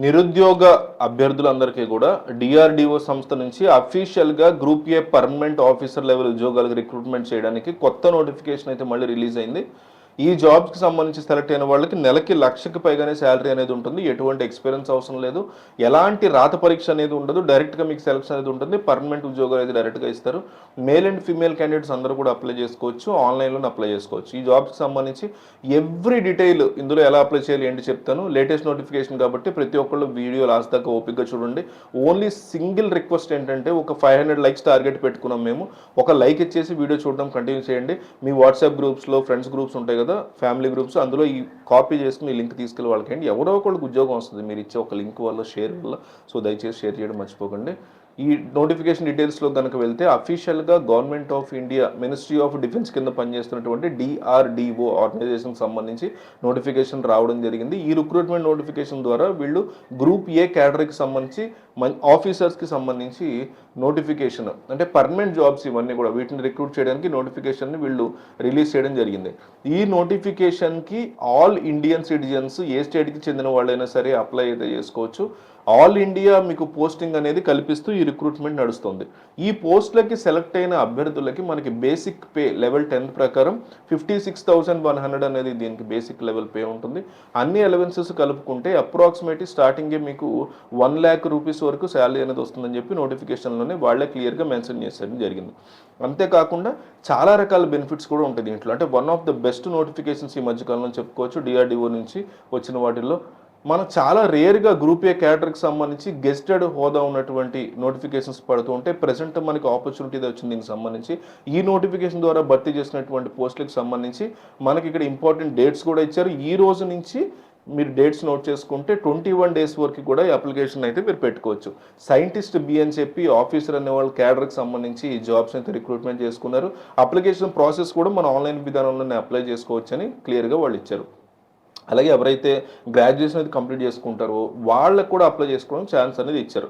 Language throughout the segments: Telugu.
నిరుద్యోగ అభ్యర్థులందరికీ కూడా డిఆర్డిఓ సంస్థ నుంచి అఫీషియల్గా group a permanent officer level ఉద్యోగాలకు రిక్రూట్మెంట్ చేయడానికి కొత్త నోటిఫికేషన్ అయితే మళ్ళీ రిలీజ్ అయింది. ఈ జాబ్స్కి సంబంధించి సెలెక్ట్ అయిన వాళ్ళకి నెలకి 1,00,000కి పైగానే శాలరీ అనేది ఉంటుంది. ఎటువంటి ఎక్స్పీరియన్స్ అవసరం లేదు, ఎలాంటి రాత పరీక్ష అనేది ఉండదు, డైరెక్ట్గా మీకు సెలెక్షన్ అనేది ఉంటుంది. పర్మనెంట్ ఉద్యోగాలు అయితే డైరెక్ట్గా ఇస్తారు. మేల్ అండ్ ఫీమేల్ క్యాండిడేట్స్ అందరూ కూడా అప్లై చేసుకోవచ్చు, ఆన్లైన్లోనే అప్లై చేసుకోవచ్చు. ఈ జాబ్స్కి సంబంధించి ఎవ్రీ డీటెయిల్ ఇందులో ఎలా అప్లై చేయాలి ఏంటి చెప్తాను. లేటెస్ట్ నోటిఫికేషన్ కాబట్టి ప్రతి ఒక్కళ్ళు వీడియో లాస్ట్ దాకా ఓపిక్గా చూడండి. ఓన్లీ సింగిల్ రిక్వెస్ట్ ఏంటంటే ఒక 500 లైక్స్ టార్గెట్ పెట్టుకున్నాం మేము. ఒక లైక్ ఇచ్చేసి వీడియో చూడడం కంటిన్యూ చేయండి. మీ వాట్సాప్ గ్రూప్స్లో ఫ్రెండ్స్ గ్రూప్స్ ఉంటాయి కదా, ఫ్యామిలీ గ్రూప్స్, అందులో ఈ కాపీ చేసుకుని ఈ లింక్ తీసుకెళ్ళి వాళ్ళకండి. ఎవరో ఒకళ్ళకి ఉద్యోగం వస్తుంది మీరు ఇచ్చే ఒక లింక్ వల్ల, షేర్ వల్ల. సో దయచేసి షేర్ చేయడం మర్చిపోకండి. ఈ నోటిఫికేషన్ డీటెయిల్స్లో కనుక వెళ్తే అఫీషియల్గా government of India ministry of defence కింద పనిచేస్తున్నటువంటి డిఆర్డిఓ ఆర్గనైజేషన్కి సంబంధించి నోటిఫికేషన్ రావడం జరిగింది. ఈ రిక్రూట్మెంట్ నోటిఫికేషన్ ద్వారా వీళ్ళు గ్రూప్ ఏ కేటగిరీకి సంబంధించి ఆఫీసర్స్కి సంబంధించి నోటిఫికేషన్ అంటే పర్మనెంట్ జాబ్స్ ఇవన్నీ కూడా వీటిని రిక్రూట్ చేయడానికి నోటిఫికేషన్ని వీళ్ళు రిలీజ్ చేయడం జరిగింది. ఈ నోటిఫికేషన్కి ఆల్ ఇండియన్ సిటిజన్స్ ఏ స్టేట్కి చెందిన వాళ్ళైనా సరే అప్లై అయితే చేసుకోవచ్చు. ఆల్ ఇండియా మీకు పోస్టింగ్ అనేది కల్పిస్తూ ఈ రిక్రూట్మెంట్ నడుస్తుంది. ఈ పోస్టులకి సెలెక్ట్ అయిన అభ్యర్థులకి మనకి బేసిక్ పే లెవెల్ 10 ప్రకారం 56,100 అనేది దీనికి బేసిక్ లెవెల్ పే ఉంటుంది. అన్ని అలవెన్సెస్ కలుపుకుంటే అప్రాక్సిమేట్లీ స్టార్టింగే మీకు 1,00,000 రూపీస్ వరకు శాలరీ అనేది వస్తుందని చెప్పి నోటిఫికేషన్లోనే వాళ్ళే క్లియర్గా మెన్షన్ చేసేది జరిగింది. అంతేకాకుండా చాలా రకాల బెనిఫిట్స్ కూడా ఉంటాయి దీంట్లో. అంటే one of the best notifications ఈ మధ్యకాలంలో చెప్పుకోవచ్చు డిఆర్డిఓ నుంచి వచ్చిన వాటిల్లో. మనం చాలా రేర్గా గ్రూప్ ఏ కేటగిరీకి సంబంధించి గెస్టెడ్ హోదా ఉన్నటువంటి నోటిఫికేషన్స్ పడుతూ ఉంటే ప్రజెంట్ మనకి ఆపర్చునిటీ వచ్చింది దీనికి సంబంధించి. ఈ నోటిఫికేషన్ ద్వారా భర్తీ చేసినటువంటి పోస్టులకు సంబంధించి మనకి ఇక్కడ ఇంపార్టెంట్ డేట్స్ కూడా ఇచ్చారు. ఈ రోజు నుంచి మీరు డేట్స్ నోట్ చేసుకుంటే 21 డేస్ వరకు కూడా ఈ అప్లికేషన్ అయితే మీరు పెట్టుకోవచ్చు. సైంటిస్ట్ బి అని చెప్పి ఆఫీసర్ అనే వాళ్ళు క్యాడర్కి సంబంధించి ఈ జాబ్స్ అయితే రిక్రూట్మెంట్ చేసుకున్నారు. అప్లికేషన్ ప్రాసెస్ కూడా మన ఆన్లైన్ విధానంలోనే అప్లై చేసుకోవచ్చు అని క్లియర్గా వాళ్ళు ఇచ్చారు. అలాగే ఎవరైతే గ్రాడ్యుయేషన్ అనేది కంప్లీట్ చేసుకుంటారో వాళ్ళకు కూడా అప్లై చేసుకోవడానికి ఛాన్స్ అనేది ఇచ్చారు.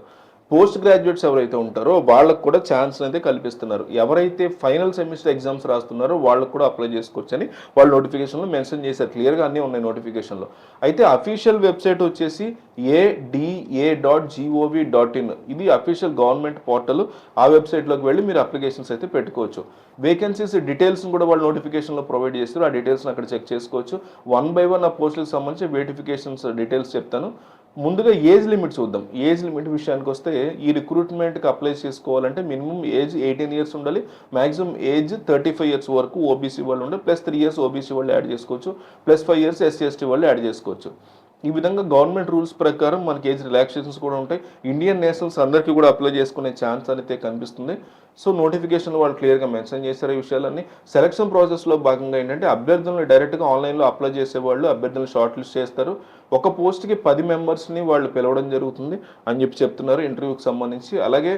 పోస్ట్ గ్రాడ్యుయేట్స్ ఎవరైతే ఉంటారో వాళ్ళకు కూడా ఛాన్స్ అయితే కల్పిస్తున్నారు. ఎవరైతే ఫైనల్ సెమిస్టర్ ఎగ్జామ్స్ రాస్తున్నారో వాళ్ళకు కూడా అప్లై చేసుకోవచ్చు అని వాళ్ళు నోటిఫికేషన్లో మెన్షన్ చేశారు. క్లియర్గా అన్నీ ఉన్నాయి నోటిఫికేషన్లో. అయితే అఫీషియల్ వెబ్సైట్ వచ్చేసి ada.gov.in. ఇది అఫీషియల్ గవర్నమెంట్ పోర్టల్. ఆ వెబ్సైట్లోకి వెళ్ళి మీరు అప్లికేషన్స్ అయితే పెట్టుకోవచ్చు. వేకెన్సీస్ డీటెయిల్స్ని కూడా వాళ్ళు నోటిఫికేషన్లో ప్రొవైడ్ చేస్తారు. ఆ డీటెయిల్స్ని అక్కడ చెక్ చేసుకోవచ్చు. 1 by 1 ఆ పోస్టులకు సంబంధించి వేటిఫికేషన్స్ డీటెయిల్స్ చెప్తాను. ముందుగా ఏజ్ లిమిట్ చూద్దాం. ఏజ్ లిమిట్ విషయానికి వస్తే ఈ రిక్రూట్మెంట్కి అప్లై చేసుకోవాలంటే మినిమం ఏజ్ 18 ఇయర్స్ ఉండాలి. మ్యాక్సిమం ఏజ్ 35 ఇయర్స్ వరకు ఓబీసీ వాళ్ళు ఉండాలి. ప్లస్ 3 ఇయర్స్ ఓబీసీ వాళ్ళు యాడ్ చేసుకోవచ్చు. ప్లస్ 5 ఇయర్స్ ఎస్సీ ఎస్టీ వాళ్ళు యాడ్ చేసుకోవచ్చు. ఈ విధంగా గవర్నమెంట్ రూల్స్ ప్రకారం మనకి ఏజ్ రిలాక్సేషన్స్ కూడా ఉంటాయి. ఇండియన్ నేషనల్స్ అందరికీ కూడా అప్లై చేసుకునే ఛాన్స్ అయితే కనిపిస్తుంది. సో నోటిఫికేషన్ వాళ్ళు క్లియర్గా మెన్షన్ చేశారు ఈ విషయాలన్నీ. సెలక్షన్ ప్రాసెస్లో భాగంగా ఏంటంటే అభ్యర్థులను డైరెక్ట్గా ఆన్లైన్లో అప్లై చేసేవాళ్ళు అభ్యర్థులను షార్ట్ లిస్ట్ చేస్తారు. ఒక పోస్ట్కి 10 మెంబర్స్ని వాళ్ళు పిలవడం జరుగుతుంది అని చెప్పి చెప్తున్నారు ఇంటర్వ్యూకి సంబంధించి. అలాగే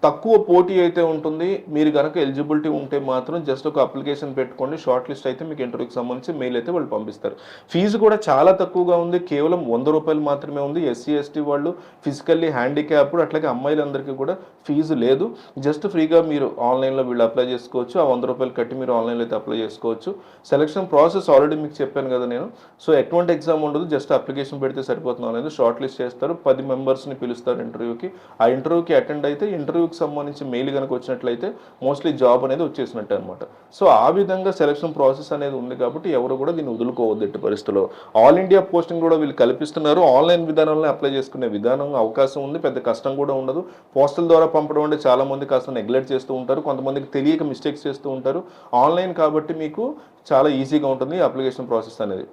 తక్కువ పోటీ అయితే ఉంటుంది. మీరు కనుక ఎలిజిబిలిటీ ఉంటే మాత్రం జస్ట్ ఒక అప్లికేషన్ పెట్టుకోండి, షార్ట్ లిస్ట్ అయితే మీకు ఇంటర్వ్యూకి సంబంధించి మెయిల్ అయితే వాళ్ళు పంపిస్తారు. ఫీజు కూడా చాలా తక్కువగా ఉంది, కేవలం 100 రూపాయలు మాత్రమే ఉంది. ఎస్సీ ఎస్టీ వాళ్ళు, ఫిజికల్లీ హ్యాండిక్యాప్డ్, అట్లాగే అమ్మాయిలందరికీ కూడా ఫీజు లేదు. జస్ట్ ఫ్రీగా మీరు ఆన్లైన్లో వీళ్ళు అప్లై చేసుకోవచ్చు. ఆ 100 రూపాయలు కట్టి మీరు ఆన్లైన్లో అయితే అప్లై చేసుకోవచ్చు. సెలక్షన్ ప్రాసెస్ ఆల్రెడీ మీకు చెప్పాను కదా నేను. సో ఎటువంటి ఎగ్జామ్ ఉండదు, జస్ట్ అప్లికేషన్ పెడితే సరిపోతుంది. అనేది షార్ట్ లిస్ట్ చేస్తారు, 10 మెంబర్స్ని పిలుస్తారు ఇంటర్వ్యూకి. ఆ ఇంటర్వ్యూకి అటెండ్ అయితే ఇంటర్వ్యూకి సంబంధించి మెయిల్ కనుక వచ్చినట్లయితే మోస్ట్లీ జాబ్ అనేది వచ్చేసినట్టు అనమాట. సో ఆ విధంగా సెలక్షన్ ప్రాసెస్ అనేది ఉంది కాబట్టి ఎవరు కూడా దీన్ని వదులుకోవద్దు ఎట్టి పరిస్థితుల్లో. ఆల్ ఇండియా పోస్టింగ్ కూడా వీళ్ళు కల్పిస్తున్నారు. ఆన్లైన్ విధానంలో అప్లై చేసుకునే విధానం అవకాశం ఉంది, పెద్ద కష్టం కూడా ఉండదు. పోస్టల్ ద్వారా పంపడం అంటే చాలా మంది కాస్త నెగ్లెక్ట్ చేస్తూ ఉంటారు, కొంతమందికి తెలియక మిస్టేక్స్ చేస్తూ ఉంటారు. ఆన్లైన్ కాబట్టి మీకు చాలా ఈజీగా ఉంటుంది అప్లికేషన్ ప్రాసెస్ అనేది.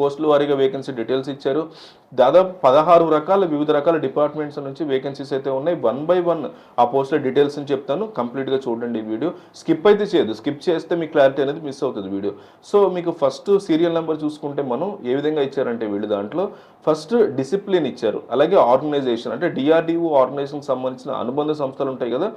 పోస్టుల వారీగా వేకెన్సీ డీటెయిల్స్ ఇచ్చారు. దాదాపు 16 రకాల వివిధ రకాల డిపార్ట్మెంట్స్ నుంచి వేకెన్సీస్ అయితే ఉన్నాయి. 1 by 1 ఆ పోస్టుల డీటెయిల్స్ అని చెప్తాను, కంప్లీట్గా చూడండి ఈ వీడియో. స్కిప్ అయితే చేయదు, స్కిప్ చేస్తే మీ క్లారిటీ అనేది మిస్ అవుతుంది వీడియో. సో మీకు ఫస్ట్ సీరియల్ నెంబర్ చూసుకుంటే మనం ఏ విధంగా ఇచ్చారంటే వీళ్ళు దాంట్లో ఫస్ట్ డిసిప్లిన్ ఇచ్చారు. అలాగే ఆర్గనైజేషన్ అంటే డిఆర్డిఓ ఆర్గనైజేషన్కి సంబంధించిన అనుబంధ సంస్థలు ఉంటాయి కదా,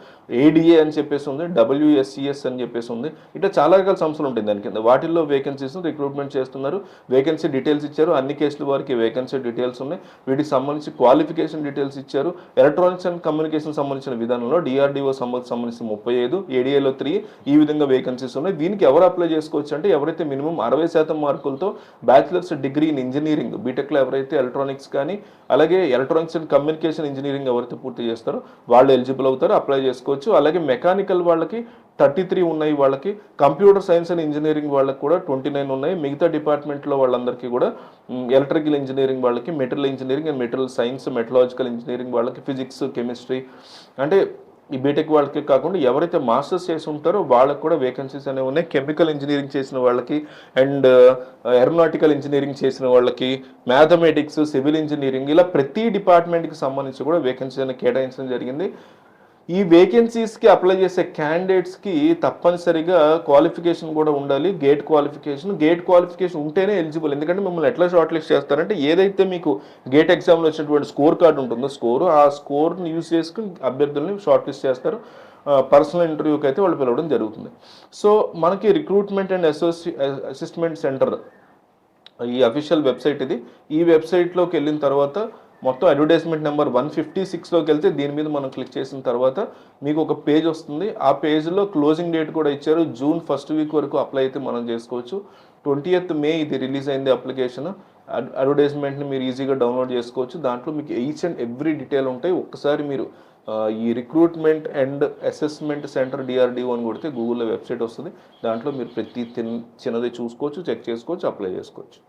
ఏడిఏ అని చెప్పేసి ఉంది, WSCS అని చెప్పేసి ఉంది. ఇట్లా చాలా రకాల సంస్థలు ఉంటాయి దాని కింద. వాటిల్లో వేకెన్సీస్ రిక్రూట్మెంట్ చేస్తున్నారు. వేకెన్సీ డీటెయిల్స్ ఇచ్చారు. అన్ని కేసుల వారికి వేకెన్సీ డీటెయిల్స్ డీటెయిల్స్ ఉన్నాయి. వీటికి సంబంధించి క్వాలిఫికేషన్ డీటెయిల్స్ ఇచ్చారు. ఎలక్ట్రానిక్స్ అండ్ కమ్యూనికేషన్ సంబంధించిన విధానంలో డిఆర్డిఓ సంబంధించి 35, ఏడీఏలో 3 ఈ విధంగా వేకెన్సీస్ ఉన్నాయి. దీనికి ఎవరు అప్లై చేసుకోవచ్చు అంటే ఎవరైతే మినిమం 60% మార్కులతో బ్యాచిలర్స్ డిగ్రీ ఇన్ ఇంజనీరింగ్ బీటెక్లో ఎవరైతే ఎలక్ట్రానిక్స్ కానీ అలాగే ఎలక్ట్రానిక్స్ అండ్ కమ్యూనికేషన్ ఇంజనీరింగ్ ఎవరైతే పూర్తి చేస్తారో వాళ్ళు ఎలిజిబుల్ అవుతారు, అప్లై చేసుకోవచ్చు. అలాగే మెకానికల్ వాళ్ళకి 33 ఉన్నాయి, వాళ్ళకి కంప్యూటర్ సైన్స్ అండ్ ఇంజనీరింగ్ వాళ్ళకి కూడా 29 ఉన్నాయి. మిగతా డిపార్ట్మెంట్లో వాళ్ళందరికీ కూడా ఎలక్ట్రికల్ ఇంజనీరింగ్ వాళ్ళకి, material engineering and material science, మెటలాజికల్ engineering వాళ్ళకి, ఫిజిక్స్, కెమిస్ట్రీ అంటే ఈ బీటెక్ వాళ్ళకి కాకుండా ఎవరైతే మాస్టర్స్ చేసి ఉంటారో వాళ్ళకి కూడా వేకెన్సీస్ అనేవి ఉన్నాయి. కెమికల్ ఇంజనీరింగ్ చేసిన వాళ్ళకి అండ్ ఏరోనాటికల్ ఇంజనీరింగ్ చేసిన వాళ్ళకి, మ్యాథమెటిక్స్, సివిల్ ఇంజనీరింగ్ ఇలా ప్రతి డిపార్ట్మెంట్కి సంబంధించి కూడా వేకెన్సీస్ అనేవి కేటాయించడం జరిగింది. ఈ వేకెన్సీస్కి అప్లై చేసే క్యాండిడేట్స్కి తప్పనిసరిగా క్వాలిఫికేషన్ కూడా ఉండాలి. గేట్ క్వాలిఫికేషన్ ఉంటేనే ఎలిజిబుల్. ఎందుకంటే మిమ్మల్ని ఎట్లా షార్ట్ లిస్ట్ చేస్తారంటే ఏదైతే మీకు గేట్ ఎగ్జామ్లో వచ్చినటువంటి స్కోర్ కార్డు ఉంటుందో ఆ స్కోర్ని యూజ్ చేసుకుని అభ్యర్థుల్ని షార్ట్ లిస్ట్ చేస్తారు. పర్సనల్ ఇంటర్వ్యూకి అయితే వాళ్ళు పిలవడం జరుగుతుంది. సో మనకి రిక్రూట్మెంట్ అండ్ అసిస్ట్మెంట్ సెంటర్ ఈ అఫీషియల్ వెబ్సైట్ ఇది. ఈ వెబ్సైట్లోకి వెళ్ళిన తర్వాత మొత్తం అడ్వర్టైజ్మెంట్ నెంబర్ 156లోకి వెళ్తే దీని మీద మనం క్లిక్ చేసిన తర్వాత మీకు ఒక పేజ్ వస్తుంది. ఆ పేజ్లో క్లోజింగ్ డేట్ కూడా ఇచ్చారు. జూన్ 1st వీక్ వరకు అప్లై అయితే మనం చేసుకోవచ్చు. 20th మే ఇది రిలీజ్ అయింది అప్లికేషన్. అడ్వర్టైజ్మెంట్ని మీరు ఈజీగా డౌన్లోడ్ చేసుకోవచ్చు. దాంట్లో మీకు ఈచ్ అండ్ ఎవ్రీ డీటెయిల్ ఉంటాయి. ఒక్కసారి మీరు ఈ recruitment and assessment centre DRDO అని కొడితే గూగుల్లో వెబ్సైట్ వస్తుంది. దాంట్లో మీరు ప్రతి చిన్నది చూసుకోవచ్చు, చెక్ చేసుకోవచ్చు, అప్లై చేసుకోవచ్చు.